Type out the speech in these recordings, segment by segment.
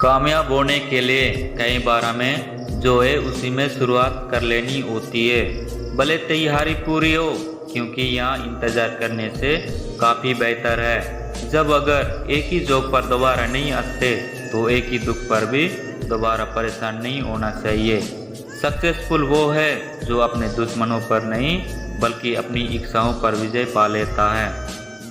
कामयाब होने के लिए कई बार हमें जो है उसी में शुरुआत कर लेनी होती है, भले तैयारी पूरी हो, क्योंकि यहाँ इंतज़ार करने से काफ़ी बेहतर है। जब अगर एक ही जॉब पर दोबारा नहीं आते तो एक ही दुख पर भी दोबारा परेशान नहीं होना चाहिए। सक्सेसफुल वो है जो अपने दुश्मनों पर नहीं बल्कि अपनी इच्छाओं पर विजय पा लेता है।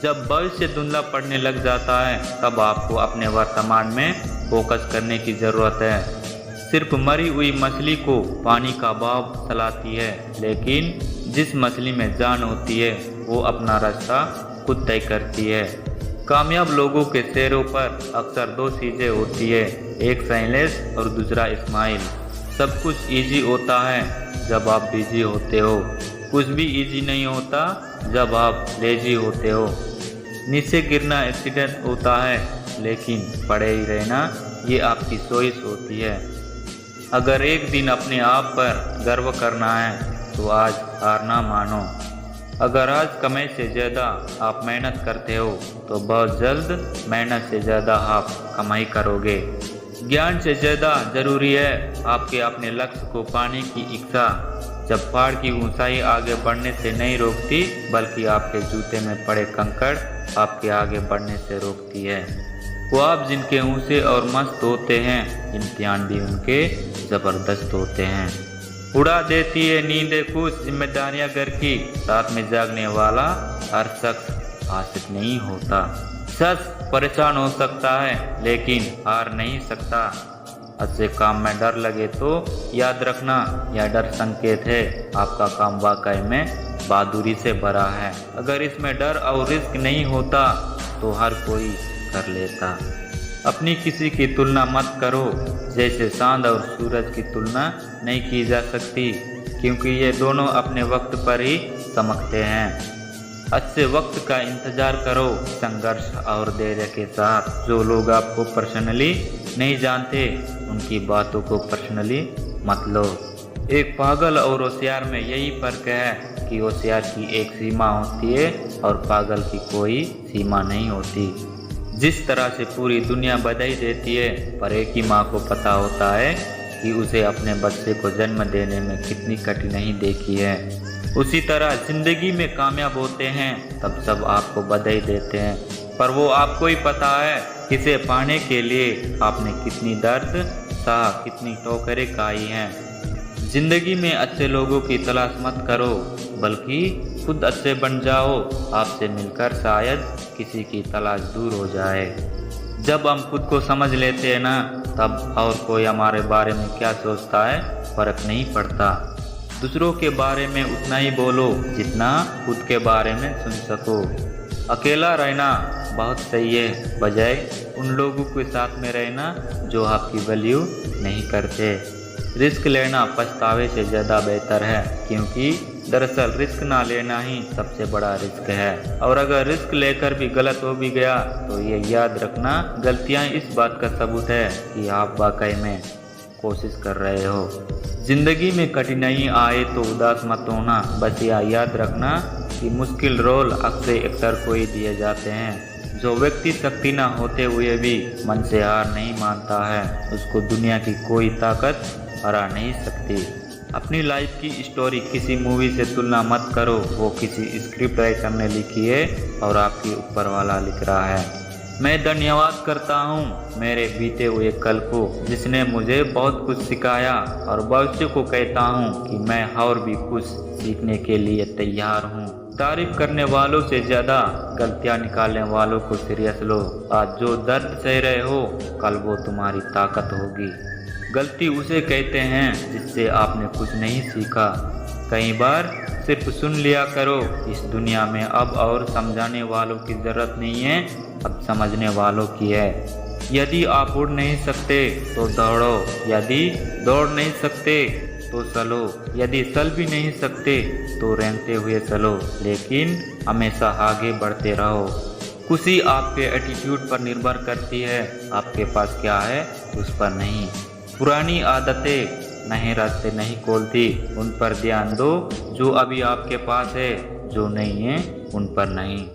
जब भविष्य धुंधला पड़ने लग जाता है तब आपको अपने वर्तमान में फोकस करने की ज़रूरत है। सिर्फ मरी हुई मछली को पानी का बहाव चलाती है, लेकिन जिस मछली में जान होती है वो अपना रास्ता खुद तय करती है। कामयाब लोगों के चेहरों पर अक्सर दो चीज़ें होती है, एक साइलेंस और दूसरा स्माइल। सब कुछ इजी होता है जब आप बिजी होते हो, कुछ भी इजी नहीं होता जब आप लेजी होते हो। नीचे गिरना एक्सीडेंट होता है, लेकिन पड़े ही रहना ये आपकी चॉइस होती है। अगर एक दिन अपने आप पर गर्व करना है तो आज हार ना मानो। अगर आज कमाई से ज़्यादा आप मेहनत करते हो तो बहुत जल्द मेहनत से ज़्यादा आप कमाई करोगे। ज्ञान से ज़्यादा ज़रूरी है आपके अपने लक्ष्य को पाने की इच्छा। जब पहाड़ की ऊंचाई आगे बढ़ने से नहीं रोकती बल्कि आपके जूते में पड़े कंकड़ आपके आगे बढ़ने से रोकती है। ख्वाब जिनके ऊंचे और मस्त होते हैं, इम्तिहान भी उनके ज़बरदस्त होते हैं। उड़ा देती है नींदें खुश जिम्मेदारियां घर की, रात में जागने वाला हर शख्स आशिक नहीं होता। शख्स परेशान हो सकता है लेकिन हार नहीं सकता। अच्छे काम में डर लगे तो याद रखना यह डर संकेत है आपका काम वाकई में बहादुरी से भरा है। अगर इसमें डर और रिस्क नहीं होता तो हर कोई कर लेता। अपनी किसी की तुलना मत करो, जैसे चांद और सूरज की तुलना नहीं की जा सकती, क्योंकि ये दोनों अपने वक्त पर ही चमकते हैं। अच्छे वक्त का इंतजार करो संघर्ष और धैर्य के साथ। जो लोग आपको पर्सनली नहीं जानते उनकी बातों को पर्सनली मत लो। एक पागल और होशियार में यही फर्क है कि होशियार की एक सीमा होती है और पागल की कोई सीमा नहीं होती। जिस तरह से पूरी दुनिया बधाई देती है पर एक ही माँ को पता होता है कि उसे अपने बच्चे को जन्म देने में कितनी कठिनाई देखी है, उसी तरह जिंदगी में कामयाब होते हैं तब सब आपको बधाई देते हैं, पर वो आपको ही पता है किसे पाने के लिए आपने कितनी दर्द सहा, कितनी ठोकरें खाई हैं। जिंदगी में अच्छे लोगों की तलाश मत करो बल्कि खुद अच्छे बन जाओ। आपसे मिलकर शायद किसी की तलाश दूर हो जाए। जब हम खुद को समझ लेते हैं ना, तब और कोई हमारे बारे में क्या सोचता है फर्क नहीं पड़ता। दूसरों के बारे में उतना ही बोलो जितना खुद के बारे में सुन सको। अकेला रहना बहुत सही है, बजाय उन लोगों के साथ में रहना जो आपकी वैल्यू नहीं करते। रिस्क लेना पछतावे से ज़्यादा बेहतर है, क्योंकि दरअसल रिस्क ना लेना ही सबसे बड़ा रिस्क है। और अगर रिस्क लेकर भी गलत हो भी गया तो ये याद रखना, गलतियाँ इस बात का सबूत है कि आप वाकई में कोशिश कर रहे हो। जिंदगी में कठिनाई आए तो उदास मत होना, बस यह याद रखना कि मुश्किल रोल अक्सर को ही दिए जाते हैं। जो व्यक्ति शक्ति न होते हुए भी मन से हार नहीं मानता है, उसको दुनिया की कोई ताकत हरा नहीं सकती। अपनी लाइफ की स्टोरी किसी मूवी से तुलना मत करो, वो किसी स्क्रिप्ट राइटर ने लिखी है और आपके ऊपर वाला लिख रहा है। मैं धन्यवाद करता हूँ मेरे बीते हुए कल को, जिसने मुझे बहुत कुछ सिखाया, और भविष्य को कहता हूँ कि मैं और भी कुछ सीखने के लिए तैयार हूँ। तारीफ करने वालों से ज़्यादा गलतियाँ निकालने वालों को सीरियस लो। आज जो दर्द सह रहे हो कल वो तुम्हारी ताकत होगी। गलती उसे कहते हैं जिससे आपने कुछ नहीं सीखा। कई बार सिर्फ सुन लिया करो। इस दुनिया में अब और समझाने वालों की ज़रूरत नहीं है, अब समझने वालों की है। यदि आप उड़ नहीं सकते तो दौड़ो, यदि दौड़ नहीं सकते तो चलो, यदि चल भी नहीं सकते तो रेंगते हुए चलो, लेकिन हमेशा आगे बढ़ते रहो। खुशी आपके एटीट्यूड पर निर्भर करती है, आपके पास क्या है उस पर नहीं। पुरानी आदतें नए रास्ते नहीं खोलती, उन पर ध्यान दो। जो अभी आपके पास है, जो नहीं है उन पर नहीं।